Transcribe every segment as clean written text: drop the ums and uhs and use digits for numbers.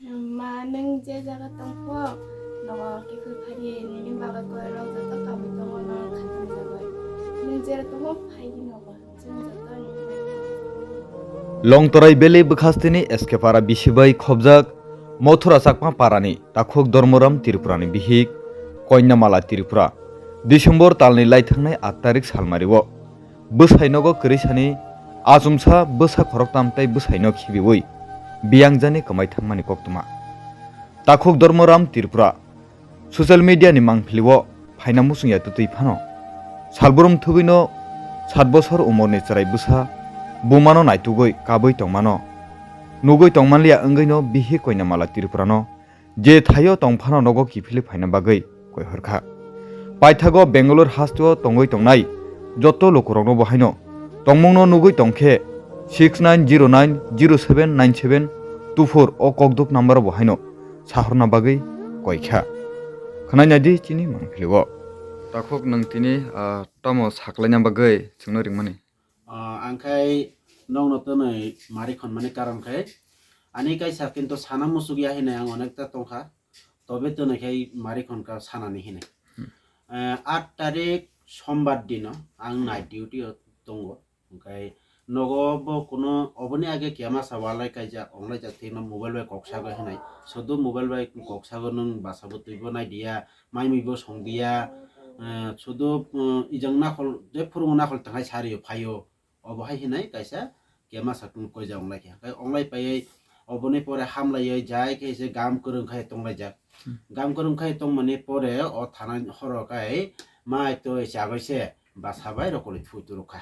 마 능제 자가 땅포 너가 기그 파리 니린 바가 거라고 저 까부 동어나 같은 자고 능제라 또 파이기 너가 진짜 Long torai bele bkhastini eskepara bisibai khobjak mothura sakma parani takhok dormoram Tripurani bihik Koinamala Tripura December talni laithangnai 8 tarik salmario bwsainogo krisani achumsa bwsa khoroktam tei bwsaino khibiwi biangjani kamai thangmani koktuma takhok dormoram Tripura social media ni mangphiliwo phaina musungya tutui phano salborom thubino 7 bosor umorni charai bwsa bumano naitugoi kabui tongmano nugoi tongmanlia anggaino bihi Koinamala Tripurano je thayo tongphano nogo kifili phaina bagoi koi horkha paithago Bangalore hastio tongoi tongnai joto lokorokno bohaino tongmungno nugoi tongkhe 6909079724 o kokduk number bohaino sahorna bagoi koikha khanainadi chini mangphiliwo takhok nang tini tamo saklaina bagoi chungno ringmani angkai nong notonoi mari khonmani karon khai ani kaisa kintu sana musugia hine ang onekta tongkha tobe tonoi khai mari khonka sanani hine 8 tarik sombar dino ang night duty tongo angkai nogo bo kuno oboni age kiama sawalai kaija onglai jathino mobile bai koksago hinai sodo mobile bai koksago nung basabo tuibo nai dia mai mibo songdia sodo ijang nakhol je phurung nakhol tangai sariyo phayo obohai hinai kaisa kiama sakung koja onglai kya kai onglai pai oboni pore hamlai jai kaise gam kurung khai tonglai jak gam kurung khai tongmani pore o thana horo kai mai to jagoise basabai rokoli thuturukha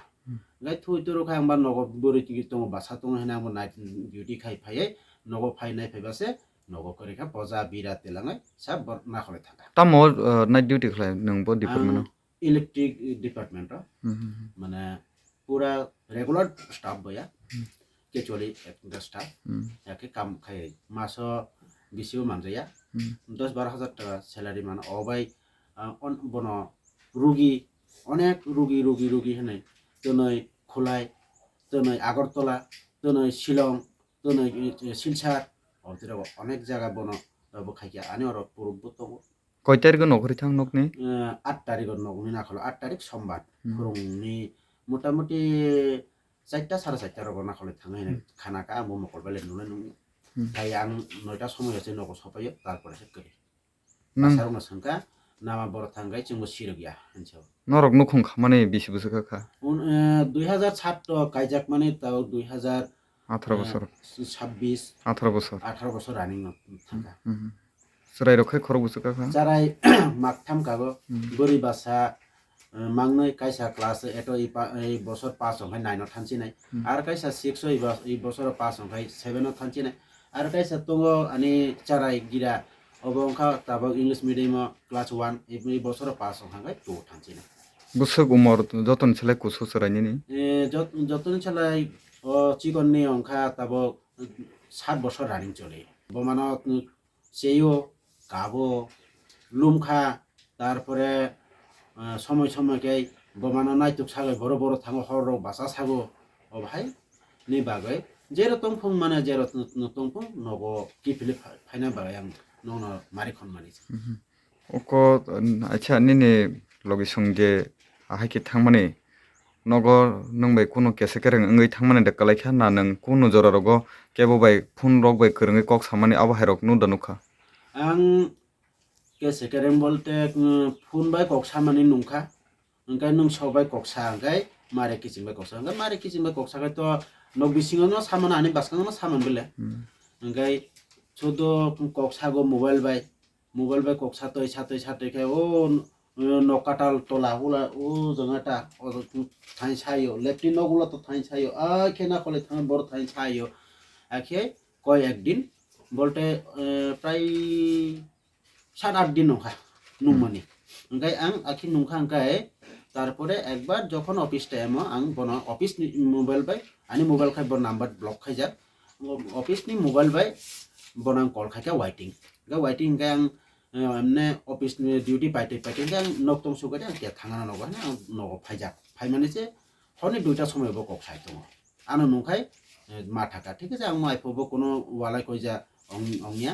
ngai thuturukha amba nogo buri tigi tongo basa tongo hina amba night duty khai phai nogo phai nai phaibase nogo koreka poja bira telangai sab na khole thaka tamo night duty khlai nungbo department electric department মানে পুরা regular staff বয়া কেচুয়ালি একটা staff একে কাম খাই মাসো বিসিও মানজায়া 10-12 হাজার টাকা salary মান অবাই বন রুগী অনেক রুগী হনে তনয় খোলাই তনয় আগরতলা তনয় শিলং তনয় শিলচর অবতর অনেক জায়গা বন খাইয়া আনি আর পুরুব তো koi tarik nokri thang nokni 8 তারিখ নগনি না খলো 8 তারিখ সোমবার ফুরুংনি মোটামুটি 4টা 4:30 রগ না খলে থাঙে খানা কা আমো মকল বেলে নুনে নুনি তাই আং 9টা সময় আছে নগ সপায় তারপরে সে করি সারুনা সংকা নামা বড় থাঙ্গাই চিংবো সিরো গিয়া হনছো norok nukhung khamani bisi busuk kha 2007 তো কাইজাক মানে তাও 18 bosor 2026 18 বছর running থাঙ্গা serai rok khai khorok busuk kha যারাই মাকথাম কাগো বরি বাসা মাংনই কাইসা ক্লাস এটো এই বছর 5 সংখ্যায় 9 থানছি নাই আর কাইসা 6 এই বছর 5 সংখ্যায় 7 থানছি নাই আর কাইসা তঙ্গো আনি চারাই গিরা অবংখা তাব ইংলিশ মিডিয়াম ক্লাস 1 এই বছর 5 সংখ্যায় 2 থানছি নাই busuk umor joton selai kusu serai ni যতন চালাই ও চিকননি অংখা তাব 7 বছর রানিং চলে বমানো সেও কাবো লুমখা তারপরে সময় সময়কে বমানো নাইতুক সাগো বড় বড় থাঙ্গো হর বাসা সাগো ও ভাই নি বাগৈ যেরকম ফুং মানে যেরকম ফুং নগো কি ফিলি ফাইনা বাগৈ আং নন মারিখন মানি oko acha nini logi songje ahai ki thangmani nogo nungbai kuno kese kereng ngai thangmani de kalai kha na nang kuno jora rogo kebo bai phun rok bai kereng kok samani abo hai rok nu danukha আং কেসে Kerem বলতে phone by কক্সা মানে নুংখা ওংকাই নুং সবাই কক্সা ওংকাই মারে কিচিং by কক্সা ওংকাই মারে কিচিং by কক্সা তো knock বিসিংনো সামান আনি বাসকানো সামান বলে ওংকাই শুধু কক্সা গো মোবাইল বাই কক্সা তৈ ছাতৈ খাই ও নকাটাল তোলা ওলা ও জঙাটা ও থাই ছাইও লেফটি নগুলো তো থাই ছাইও আ খেনা কলে থাই বড় থাই ছাইও আখে কয় একদিন বলতে প্রায় 7-8 দিন নখা নুমানি ওংকাই আং আখি নুখা ওংকাই তারপরে একবার যখন অফিস টাইম আং বন অফিস মোবাইল বাই আনি মোবাইল খাই বন নাম্বার ব্লক খাই যা অফিস নি মোবাইল বাই বনাং কল খাইকা ওয়াইটিং ওংকাই আং এমনে অফিস ডিউটি পাইতে আং নকতং সুগাই আং কে থাঙানা নগা না নগ ফাইজা ফাই মানে যে হনি 2টা সময় বক খাই দङ আনো নুখাই মা থাকা ঠিক আছে আং মাইফবো কোনো ওয়ালাই কই যা ongnya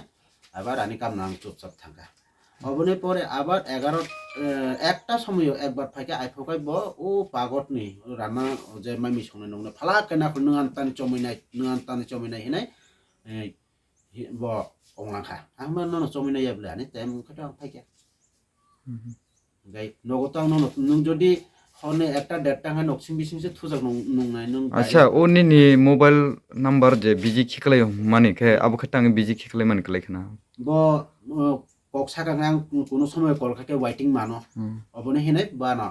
আবার ani kam nang চুপচাপ থাকা অবনে পরে আবার 11 একটা সময় একবার ফাইকে আইফকাই ব ও পাগতনি রানা যে মামি সনে নংনে ফালা কেনা নংআনতানি চমিনাই হিনাই ব অংলাখা आंबो नन चमिनाय याबले ani टाइम खटा फाइके गाय नगताव नों जदि हने একটা 1.5 টাকা নকসিং বিসিংসে থুজাক নংনাই नों আচ্ছা ও নিনি মোবাইল নাম্বার যে বিজি খিকলাই মানে কে আবো খাটাং বিজি খিকলাই মানে কলাই খানা ব কক্সাকা আং কোনো সময় কলকাকে ওয়াইটিং মানো অবনে হিনাই বা না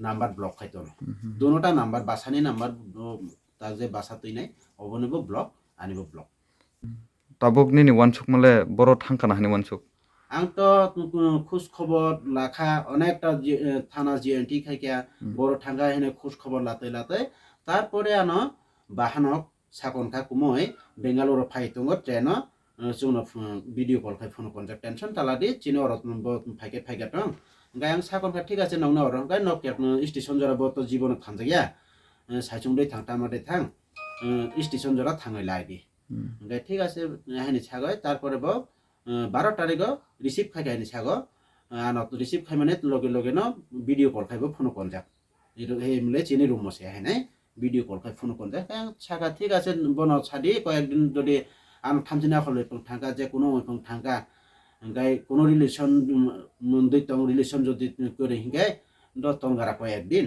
নাম্বার ব্লক খাইতো দুনোটা নাম্বার বাসানি নাম্বার তা যে বাসা তৈনাই অবনেবো ব্লক আনিবো ব্লক তাবক নিনি ওয়ানসুক মালে বড় থাঙ্কানা হানি ওয়ানসুক आंथ' खोज खबर लाखा अनेकटा थाना जिएनटि खाइका बड़ थांगा हेने खोज खबर लाते लाते तारपरे आनो बाहानक साकनखा कुमय बेंगालुरु फाइतंग ट्रेन जोंनो भिडिअ कल खाइ फन कनजा टेनसन तालादि चिनो अरत फाइके फाइगाटं गाय आं साकनखा ठीक आछे नंनो अरं गाय नकेट स्टेशन जरा बत जीवन थांजाया साइचुंदै थांतामादे थां स्टेशन जरा थाङै लाइदि गाय ठीक आछे हानि छागय तारपरे ब 12 तारिख रिसीव खाइखायनि सागो आन रिसीव खाइ माने लगे लगे न भिडिअ कल खाइबो फन कनजा हेमले चिनि रूम मसे हेने भिडिअ कल खाइ फन कनजा सागा ठीक आछे बन छादि कয়েকদিন যদি आन थामजिना खलै थांगा जे कोनो थांगा गाय कोनो रिलेशन मुंदै तंग रिलेशन जदि करे हिंगाय द तंगारा कয়েকদিন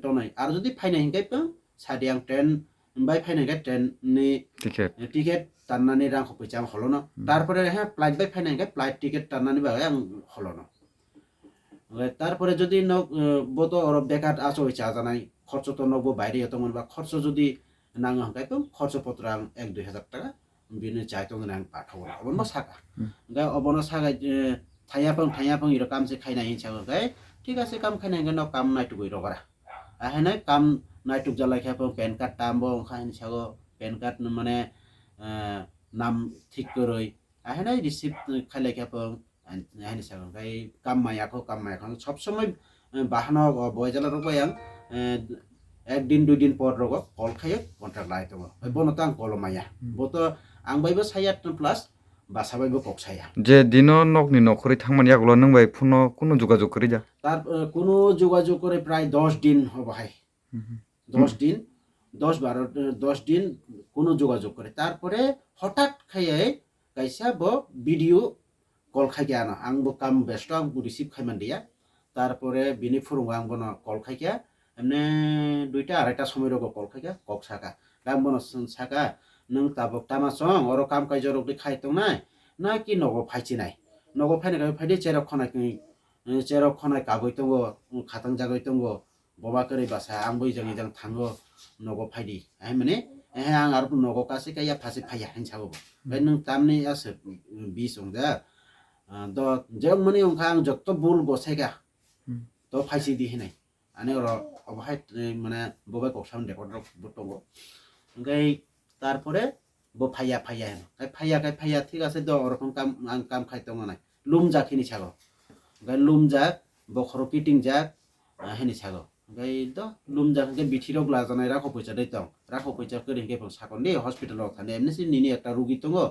तनै आरो जदि फाइना हिंगाय प सादि आं ट्रेन बाय फाइना हिंगाय ट्रेन नि टिकेट ताननानै रांखौ फैसा आं हलनो तारपरे हे फ्लाइट बाय फाइना हिंगाय फ्लाइट टिकेट ताननानै बाय आं हलनो तारपरे जदि न बतो अर बेकार आसो इच्छा जानाय खर्च तो नगो बायरे यतमन बा खर्च जदि नाङो हिंगाय प खर्च पत्र आं 1-2 हाजार टाका बिनो चाइतोंगन आं पाठाव अबन सागा गाय अबन सागा थायापं इरो काम से खाइना हिंसा गाय ठीक आछे काम खाइना हिंगा न काम नाइटुगै रगरा आहेना काम नाइटुक जालाय खाप पैन कार्ड तामबो खाइन सागो पैन कार्ड माने नाम ठीक करै आहेना रिसीव खाइलाय खाप आहेना सागो गाय काम मायाखौ सब समय बाहाना बयजाला रगय आं 1 दिन 2 दिन पर रग कल खायो कन्ट्राक्ट लाय दङ बनो तां कल माया बतो आं बायबो साया प्लास बासाबायबो कक्साया जे दिनो नकनि नखरै थांमानि आगल नों बाय फुनो कोनो जोगाजोग करि जा तार कोनो जोगाजोग करे प्राय 10 दिन हबाय 10 दिन 10 दिन कोनो जोगाजोग करे तारपरे हठाৎ खायै गायसा ब भिडिअ कल खाइया ना आंबो काम बेस्ट आं रिसीव खाइमान दिया तारपरे बिनि फुरुंगा आं बनो कल खाइया एमने 2टा-2.5टा समय रग कल खाइया कक्साका गाम बनो साका नों ताबक तामा सं अर काम काज रग खाइतों ना कि नगो फाइचिनाय नगो फाइनाय फाइदे चेरक खनाय कागैतंगो खातां जागैतंगो बबा करे बासा आंबो इजों थांगो नगो फाइदि आइ माने आं आरो नगो कासे काया फासे फाया हिंसागो बाय नों तामनि आसे 20 अंजा द जों माने अंखा आं जत्त बुल गसायगा तो फाइसि दि हिनाय आने अर अबहाय माने बबा कक्साम रेकर्ड बतंगो गाय तारपरे ब फाया फाया ठीक आछे द अरकम काम खाइतंगो नाय लुम जाखिनि सागो गाय लुम जाक बखरो किटिं जाक हेनि सागो गाय द लुम जाक के बिथिरक लाजानाय राखो पैसा दैतं राखो पैसा करे के साकन दे हस्पिटालाव थाने एमनेसि निनि एकटा रुगि दङो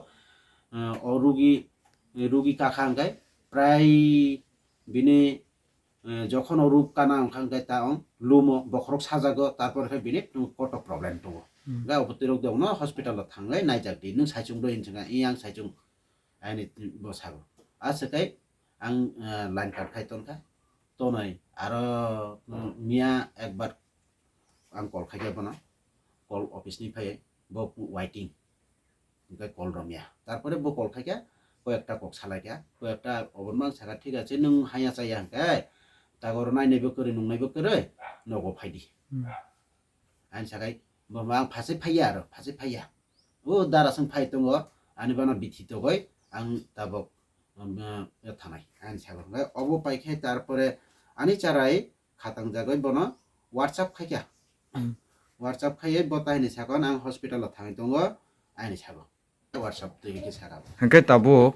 अ रुगि काखा गाय प्राय बिनि যখন রূপ কানা ওখান গায় তা লুমো বখরক সাজাগো তারপরে বিনি কত প্রবলেম দङ गाय अबतिरक दङ हस्पिटालाव थांलाय नायजाक दि नों साइचुं दो हिनजों इ आं साइचुं आइनि बसागो आसकाय आं लाइन कार्ड खाइतनखा तनै आरो मिया एकबार आं कल खाइया बना कल अफिसनि फाय ब वाइटिं गाय कल रमिया तारपरे ब कल खाइया कयेकटा कक सालायया कयेकटा अबनमान सागा ठीक आछे नों हाया जाया गाय तागर नायनायबो करे नंनायबो करे नगो फाइदि आं सागाय आं फासे फाया ओ दारासं फाइतंग आनि बाना बिथि दगय आं ताबक थानाय आं सागो अबो पाइखे तारपरे आनि चाराय खातां जागय बनो WhatsApp खाइया WhatsApp खाइए बताइनि सागन आं हस्पिटालाव थाङै दङ आइनि सागो WhatsApp दैके सागा हंके ताबक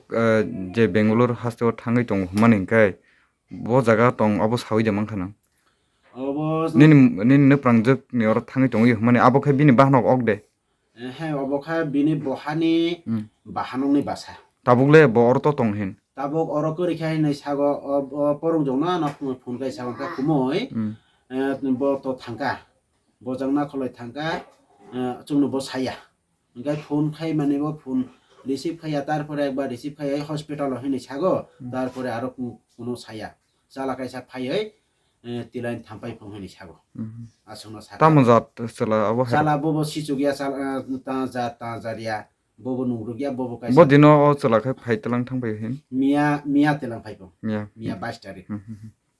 जे बेंगलुरु हास्टेलाव थाङै दङ माने हंके ब जागा दं अबो सावै जामान खाना अबो निन प्रांजक नि और थाङै दङ माने आबो खाय बिनि बाहनक अक दे heh obokha bini bohani bahanongni basa tabukle bo orto tonghin tabok oro kori khai nei sago porong jongna na phun kai sago ka kumoi bo to thangka bo jangna kholoi thangka chungno bo saya ngai phun khai mane bo phun receive khai tarpore ekbar receive khai hospital hini sago tarpore aro kuno saya sala kaisa phai tilain thampai phung hini sago asungno saka tamojat sala abo sala bobo sichugya sala ta jaria bobo nungrugya bobo bo kaisa dino o chela khai phaitelang thangbai hin mia telang phaipo miya mia 22 tarik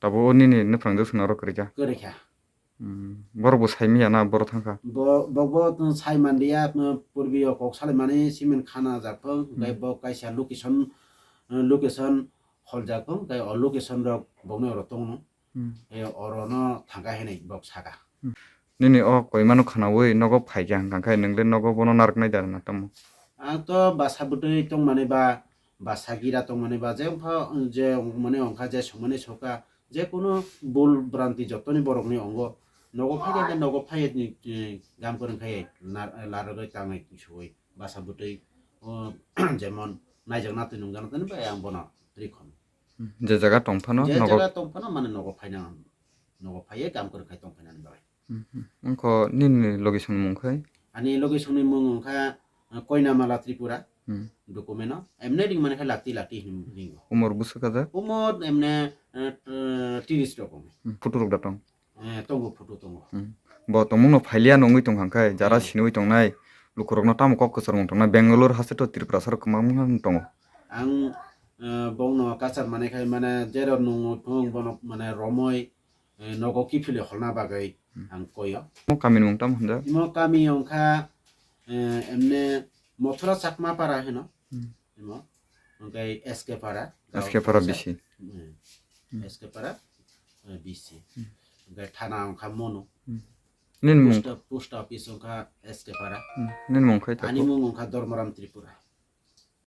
tabo nini nuphrangjo sunaro korija korikha borbo saimiya na bor thangka bo sai mandia purbiyo kok sale mane simen khana jakpong gai bo kaisa location hol jakpong gai o location rok bongno ro tongno orono thangka henai bok saka nini o koimano khanawui nogo phaikya hangkai ningle nogo bono narknai darna tamo ang to basa butui tong mane ba basa gira tong mane ba je mane ongkha je sumane soka je kono bul branti jotoni borokni ongo nogo phaiga nogo phai ni gam korang khai larogoi tangai sui basa butui jemon naijak tu nunggana tani ba ang bono trikhon je jaga tongphano je nogo jaga tongphano mane nogo phai gam korang khai tongphana ni ba angko nini location mungkhai ani location ni mung ongkha Koinamala Tripura dokumeno emne ding mane khai lati hingo umur busaka ja umur emne 30 rokom futurok datong tongo photo tongo bo tongmungno phailia nongui tong hangkai jara sinui tongnai lukurokno tamo kok kusarmung tongnai Bangalore haseto Tripura sar kumang tongo ang bongno kasar mane khai mane jero nungu thong bono mane romoi nogo kifile holna bagai ang koyo kamin mungtam hunda imo kami ongkha emne mothra sakma para heno imo ongkai SK para bisi SK para bisi ongkai thana ongkha mono nin mung post office ongkha SK para nin mungkhai ani mung ongkha Dormoram Tripura